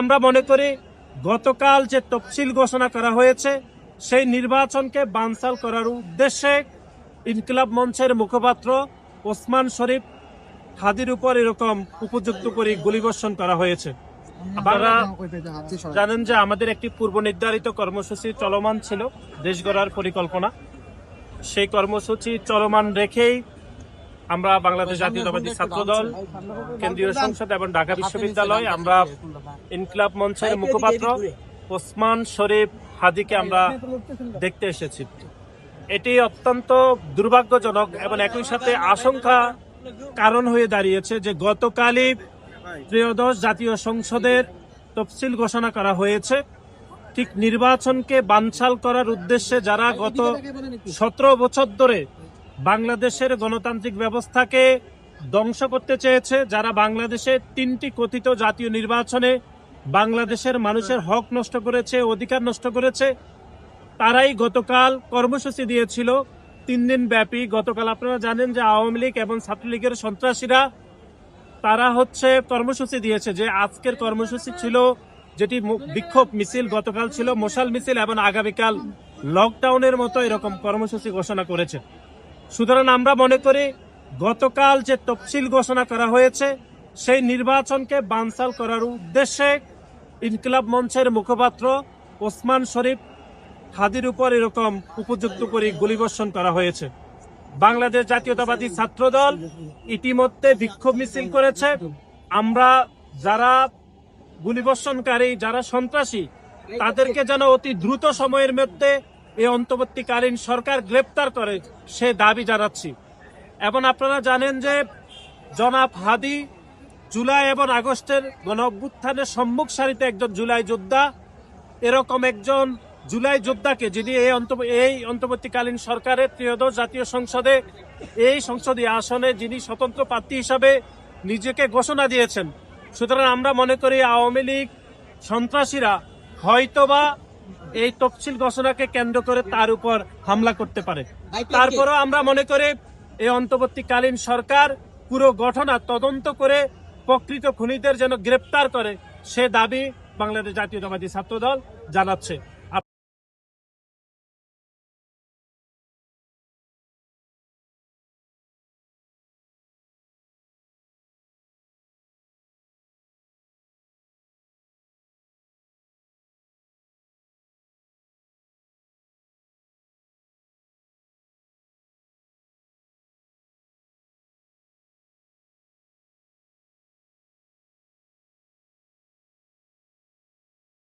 আমরা মনে করি গতকাল যে তফসিল ঘোষণা করা হয়েছে সেই নির্বাচনকে বানচাল করার উদ্দেশ্যে ইনকিলাব মঞ্চের মুখপাত্র ওসমান শরীফ হাদির উপর এরকম উপযুক্ত করে গুলিবর্ষণ করা হয়েছে। আপনারা জানেন যে আমাদের একটি পূর্ব নির্ধারিত কর্মসূচি চলমান ছিল, দেশ গড়ার পরিকল্পনা। সেই কর্মসূচি চলমান রেখেই আমরা বাংলাদেশ জাতীয়তাবাদী ছাত্রদল, কেন্দ্রীয় সংসদ এবং ঢাকা বিশ্ববিদ্যালয় আমরা ইনকিলাব মঞ্চের মুখপাত্র ওসমান শরীফ হাদিকে আমরা দেখতে এসেছি। এটি অত্যন্ত দুর্ভাগ্যজনক এবং একই সাথে আশঙ্কা কারণ হয়ে দাঁড়িয়েছে যে গতকালই ত্রয়োদশ জাতীয় সংসদের তফসিল ঘোষণা করা হয়েছে। ঠিক নির্বাচনকে বানচাল করার উদ্দেশ্যে যারা গত 17 বছর ধরে বাংলাদেশের গণতান্ত্রিক ব্যবস্থাকে ধ্বংস করতে চেয়েছে, যারা বাংলাদেশে 3টি কথিত জাতীয় নির্বাচনে বাংলাদেশের মানুষের হক নষ্ট করেছে, অধিকার নষ্ট করেছে, তারাই গতকাল কর্মসূচি দিয়েছিল 3 দিন ব্যাপী। গতকাল আপনারা জানেন যে আওয়ামী লীগ এবং ছাত্রলীগের সন্ত্রাসীরা তারা কর্মসূচি দিয়েছে যে আজকের কর্মসূচি ছিল যেটি বিক্ষোভ মিছিল, গতকাল ছিল মশাল মিছিল এবং আগামীকাল লকডাউনের মতো এরকম কর্মসূচি ঘোষণা করেছে। সুতরাং আমরা মনে করি গতকাল যে তফসিল ঘোষণা করা হয়েছে সেই নির্বাচনকে বানচাল করার উদ্দেশ্যে ইনকিলাব মঞ্চের মুখপাত্র ওসমান শরীফ হাদির উপর এরকম উপযুক্ত করে গুলিবর্ষণ করা হয়েছে। বাংলাদেশ জাতীয়তাবাদী ছাত্রদল ইতিমধ্যে বিক্ষোভ মিছিল করেছে। আমরা যারা গুলিবর্ষণকারী, যারা সন্ত্রাসী, তাদেরকে যেন অতি দ্রুত সময়ের মধ্যে এই অন্তর্বর্তীকালীন সরকার গ্রেপ্তার করে সে দাবি জানাচ্ছি। এবং আপনারা জানেন যে জনাব হাদি জুলাই এবং আগস্টের গণ অভ্যুত্থানের সম্মুখ সারিতে একজন জুলাই যোদ্ধা। এরকম একজন জুলাই যোদ্ধাকে যিনি এই অন্তর্বর্তীকালীন সরকারের ত্রয়োদশ জাতীয় সংসদে এই সংসদীয় আসনে যিনি স্বতন্ত্র প্রার্থী হিসাবে নিজেকে ঘোষণা দিয়েছেন। সুতরাং আমরা মনে করি আওয়ামী লীগ সন্ত্রাসীরা হয়তোবা এই তফসিল ঘোষণাকে কেন্দ্র করে তার উপর হামলা করতে পারে। তারপরও আমরা মনে করি এই অন্তর্বর্তীকালীন সরকার পুরো ঘটনা তদন্ত করে প্রকৃত খুনিদের যেন গ্রেপ্তার করে সে দাবি বাংলাদেশ জাতীয়তাবাদী ছাত্রদল জানাচ্ছে।